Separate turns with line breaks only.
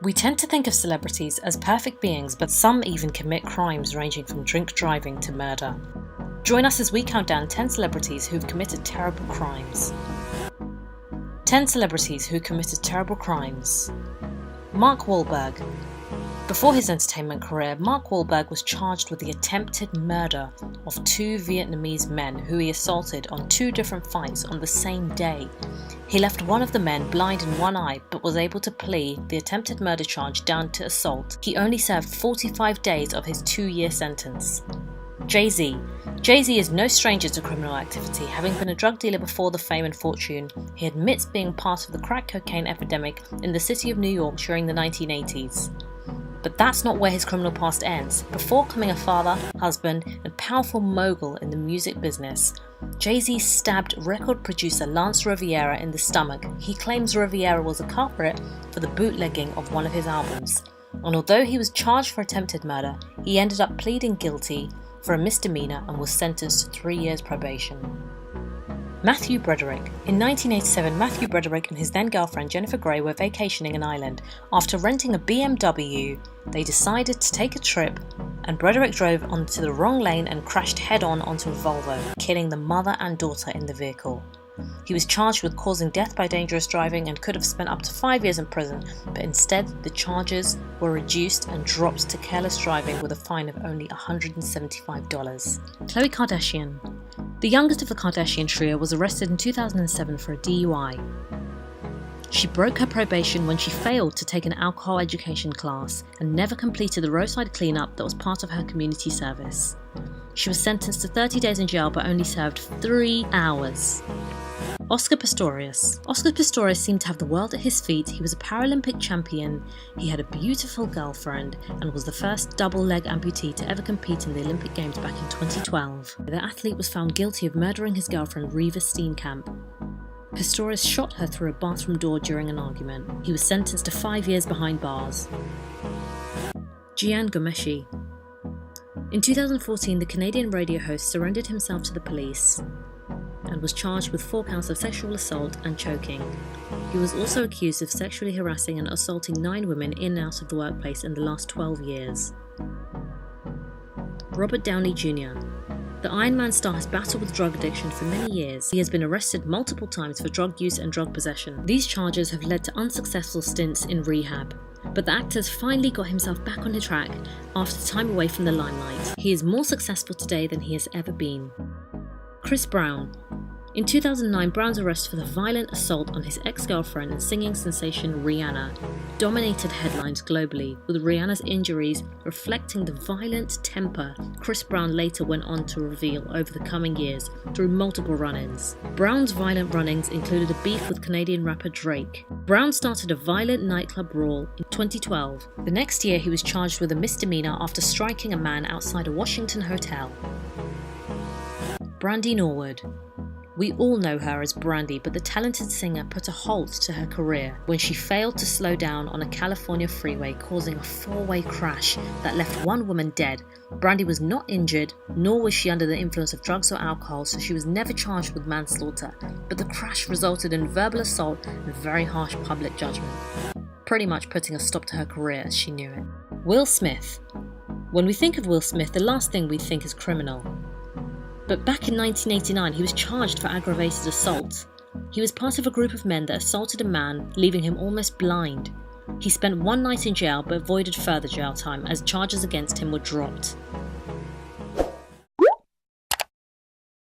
We tend to think of celebrities as perfect beings, but some even commit crimes ranging from drink driving to murder. Join us as we count down 10 celebrities who've committed terrible crimes. 10 celebrities who committed terrible crimes. Mark Wahlberg. Before his entertainment career, Mark Wahlberg was charged with the attempted murder of 2 Vietnamese men who he assaulted on 2 different fights on the same day. He left one of the men blind in one eye, but was able to plea the attempted murder charge down to assault. He only served 45 days of his 2-year sentence. Jay-Z. Jay-Z is no stranger to criminal activity. Having been a drug dealer before the fame and fortune, he admits being part of the crack cocaine epidemic in the city of New York during the 1980s. But that's not where his criminal past ends. Before becoming a father, husband, and powerful mogul in the music business, Jay-Z stabbed record producer Lance Riviera in the stomach. He claims Riviera was a culprit for the bootlegging of one of his albums. And although he was charged for attempted murder, he ended up pleading guilty for a misdemeanor and was sentenced to 3 years probation. Matthew Broderick. In 1987, Matthew Broderick and his then-girlfriend Jennifer Grey were vacationing in Ireland. After renting a BMW, they decided to take a trip, and Broderick drove onto the wrong lane and crashed head-on onto a Volvo, killing the mother and daughter in the vehicle. He was charged with causing death by dangerous driving and could have spent up to 5 years in prison, but instead the charges were reduced and dropped to careless driving with a fine of only $175. Khloe Kardashian. The youngest of the Kardashian trio was arrested in 2007 for a DUI. She broke her probation when she failed to take an alcohol education class and never completed the roadside cleanup that was part of her community service. She was sentenced to 30 days in jail but only served 3 hours. Oscar Pistorius. Oscar Pistorius seemed to have the world at his feet. He was a Paralympic champion, he had a beautiful girlfriend, and was the first double-leg amputee to ever compete in the Olympic Games back in 2012. The athlete was found guilty of murdering his girlfriend Reva Steenkamp. Pistorius shot her through a bathroom door during an argument. He was sentenced to 5 years behind bars. Jian Ghomeshi. In 2014, the Canadian radio host surrendered himself to the police and was charged with 4 counts of sexual assault and choking. He was also accused of sexually harassing and assaulting 9 women in and out of the workplace in the last 12 years. Robert Downey Jr. The Iron Man star has battled with drug addiction for many years. He has been arrested multiple times for drug use and drug possession. These charges have led to unsuccessful stints in rehab. But the actor has finally got himself back on the track after time away from the limelight. He is more successful today than he has ever been. Chris Brown. In 2009, Brown's arrest for the violent assault on his ex-girlfriend and singing sensation Rihanna dominated headlines globally, with Rihanna's injuries reflecting the violent temper Chris Brown later went on to reveal over the coming years through multiple run-ins. Brown's violent run-ins included a beef with Canadian rapper Drake. Brown started a violent nightclub brawl in 2012. The next year, he was charged with a misdemeanor after striking a man outside a Washington hotel. Brandy Norwood. We all know her as Brandy, but the talented singer put a halt to her career when she failed to slow down on a California freeway, causing a 4-way crash that left 1 woman dead. Brandy was not injured, nor was she under the influence of drugs or alcohol, so she was never charged with manslaughter, but the crash resulted in verbal assault and very harsh public judgment, pretty much putting a stop to her career as she knew it. Will Smith. When we think of Will Smith, the last thing we think is criminal. But back in 1989, he was charged for aggravated assault. He was part of a group of men that assaulted a man, leaving him almost blind. He spent 1 night in jail but avoided further jail time as charges against him were dropped.